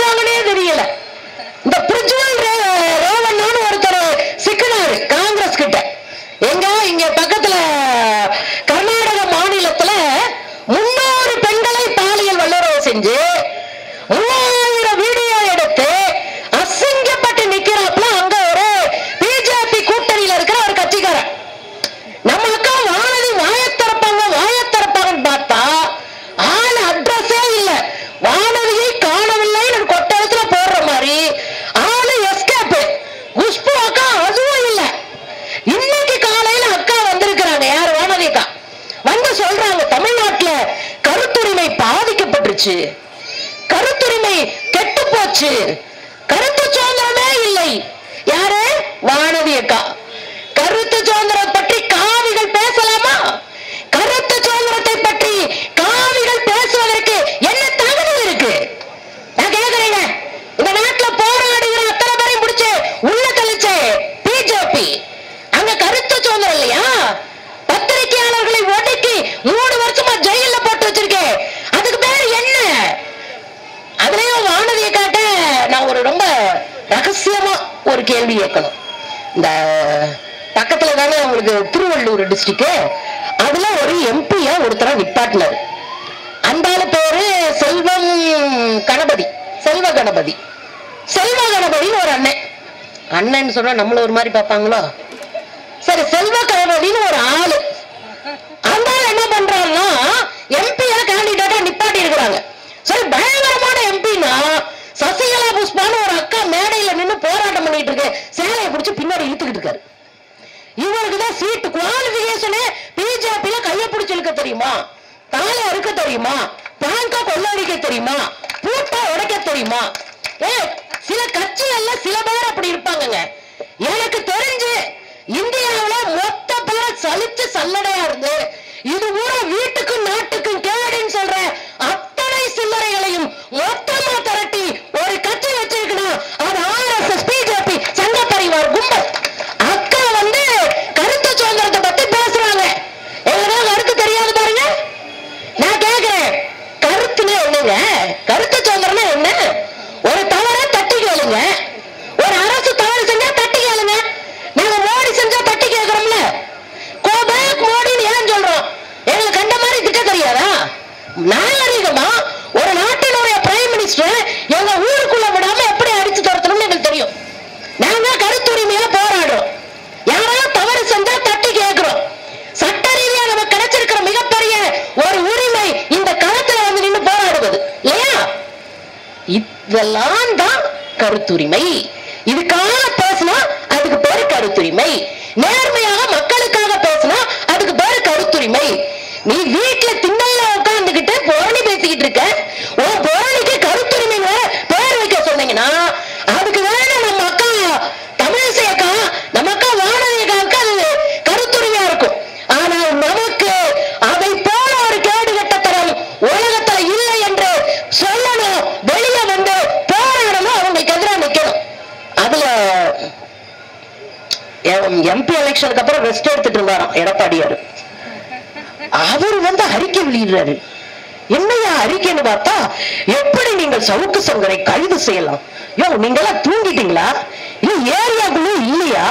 செய்யறாங்கன்னே தெரியல. இந்த பிரிஜ்வல் ரேவண்ணான்னு ஒருத்தர் சிக்கினாரு காங்கிரஸ் கிட்ட. எங்க இங்க பக்கத்துல கர்நாடக மாநிலத்துல 300 பெண்களை பாலியல் வல்லுறவு செஞ்சு 3000 வீடியோ எடுத்து அசிங்கப்பட்டு நிக்கிறாப்ல. அங்க ஒரு பிஜேபி கூட்டணியில இருக்கிற ஒரு கட்சிக்காரன். நம்ம அக்கா வானதி வாயத்திறப்பாங்கன்னு பார்த்தா ஆள் அட்ரஸே இல்ல. வானதியை காணவில்லைன்னு கொட்டத்துல போடுற மாதிரி ஆளு எஸ்கேப். குஷ்பு அக்கா அதுவும் இல்ல. இன்னைக்கு காலையில அக்கா வந்திருக்கிறாங்க. யார்? வானதி அக்கா வந்து சொல்றாங்க, தமிழ்நாட்டுல கருத்துரிமை பாதிக்கப்பட்டுருச்சு, கருத்துரிமை கெட்டு போச்சு, கருத்து சுதந்திரமே இல்லை. யாரு? வானதி அக்கா. கருத்து சுதந்திரம் பற்றி காவிகள் பேசலாமா? கருத்து சுதந்திரத்தை பற்றி காவிகள் பேசுவதற்கு என்ன தகுதி இருக்கு? நான் கேட்கிறேங்க. இந்த நாட்டில் போராடுகிற அத்தனை பேரை முடிச்சு உள்ள கழிச்சு பிஜேபி. அங்க கருத்து சுதந்திரம் இல்லையா? பத்திரிகையாளர்களை ஒடுக்கி 3 வருஷமா ஜெயில போட்டு வச்சிருக்கேன். அதுக்கு பேர் என்ன? அதுலயும் வானதியை காட்ட நான் ஒரு ரொம்ப ரகசியமா ஒரு கேள்வி கேட்கணும். இந்த பக்கத்துல தானே உங்களுக்கு திருவள்ளூர் டிஸ்ட்ரிக்ட், அதுல ஒரு எம்பியா ஒருத்தர நிப்பாட்டினாரு. அந்த பேரு செல்வ கணபதினு ஒரு அண்ணன் சொன்னா நம்மள ஒரு மாதிரி பார்ப்பாங்களோ. சரி, செல்வ கணபதினு ஒரு ஆளு. அந்த என்ன பண்றாங்கன்னா எம்பியா கேண்டிடேட்டா நிப்பாட்டி இருக்கிறாங்க. சரி, பயங்கரமான எம்பினா சசிகலா புஷ்பான்னு ஒரு அக்கா மேடையில நின்று போராட்டம் பண்ணிட்டு இருக்கு. சேலையை பிடிச்சு பின்னாடி இழுத்துக்கிட்டு இருக்காரு. இவருக்குதான் சீட்டு குவாலிபிகேஷனே. பிஜேபியில கையை பிடிச்சு இழுக்க தெரியுமா? தாலை அறுக்க தெரியுமா? பேங்கா கொள்ளடிக்க தெரியுமா? பூட்டா உடைக்க தெரியுமா? சில கட்சிகள்ல சில பேர் அப்படி இருப்பாங்க. எனக்கு தெரிஞ்சு இந்தியாவில மொத்த பேரை சலிச்சு சல்லடையா இருந்து இது ஊரை வீட்டுக்கும் நாட்டுக்கும் கேடுன்னு சொல்ற அத்தனை சில்லறைகளையும் மொத்தமா திரட்டி ஒரு கட்சி வச்சிருக்கணும். அது ஆர்எஸ்எஸ், பிஜேபி, சங்க பரிவார் கும்பல். அக்கா வந்து கருத்து சுதந்திரத்தை பத்தி பேசுறாங்க. எங்களுக்கு கருத்து தெரியாது பாருங்க. நான் கேட்கிறேன், கருத்துனா என்னங்க? கருத்து சுதந்திரம்னா என்ன? ஒரு தவற தட்டி கேளுங்க. ஒரு அரசு தவறு செஞ்சா தட்டி கேளுங்க. நாங்க மோடி செஞ்சா தட்டி கேட்கிறோம்ல. கோபேக் மோடின்னு ஏன் சொல்றோம்? எங்களுக்கு கண்ட மாதிரி திட்ட தெரியாதா? நாகரிகமா ஒரு நாட்டினுடைய பிரைம் மினிஸ்டர் எங்க ஊருக்குள்ள விடாம எப்படி அடிச்சு துரத்தணும்னு எங்களுக்கு தெரியும். நாங்க கருத்துரிமையில போராடுறோம். யாராவது தவறு செஞ்சா தட்டி கேட்கிறோம். சட்ட ரீதியா நமக்கு கிடைச்சிருக்கிற மிகப்பெரிய ஒரு உரிமை இந்த களத்துல வந்து நின்று போராடுவது இல்லையா? இதெல்லாம் தான் கருத்துரிமை. இதுக்காக பேசினா அதுக்கு பேரு கருத்துரிமை. நேர்மையாக மக்களுக்காக பேசினா அதுக்கு பேரு கருத்துரிமை. நீ வீட்டுல திண்ணல்ல உட்கார்ந்துகிட்டு புரணி பேசிக்கிட்டு இருக்க. உன் புரணிக்கு கருத்துரிமை பேர் வைக்க சொன்னீங்கன்னா அதுக்கு வேணும் நம்ம அக்கா தமிழிசை அக்கா, நம்ம அக்கா வானதி அக்காவுக்கு அது கருத்துரிமையா இருக்கும். ஆனால் நமக்கு அதை போல ஒரு கேடு கட்ட தரம் உலகத்துல இல்லை என்று சொல்லணும். வெளியே வந்து போராடணும், அவங்களுக்கு எதிராக நிக்கணும். அதுல எம்பி எலெக்ஷனுக்கு அப்புறம் ரெஸ்ட் எடுத்துட்டு இருந்தாராம் எடப்பாடியாரு. அவர் வந்து அறிக்கை வெளியிடுறாரு. என்னையா அறிக்கைன்னு பார்த்தா, எப்படி நீங்கள் சவுக்கு சங்கரை கைது செய்யலாம்? யோ, நீங்க எல்லாம் தூங்கிட்டீங்களா? ஏரியாக்குள்ள இல்லையா?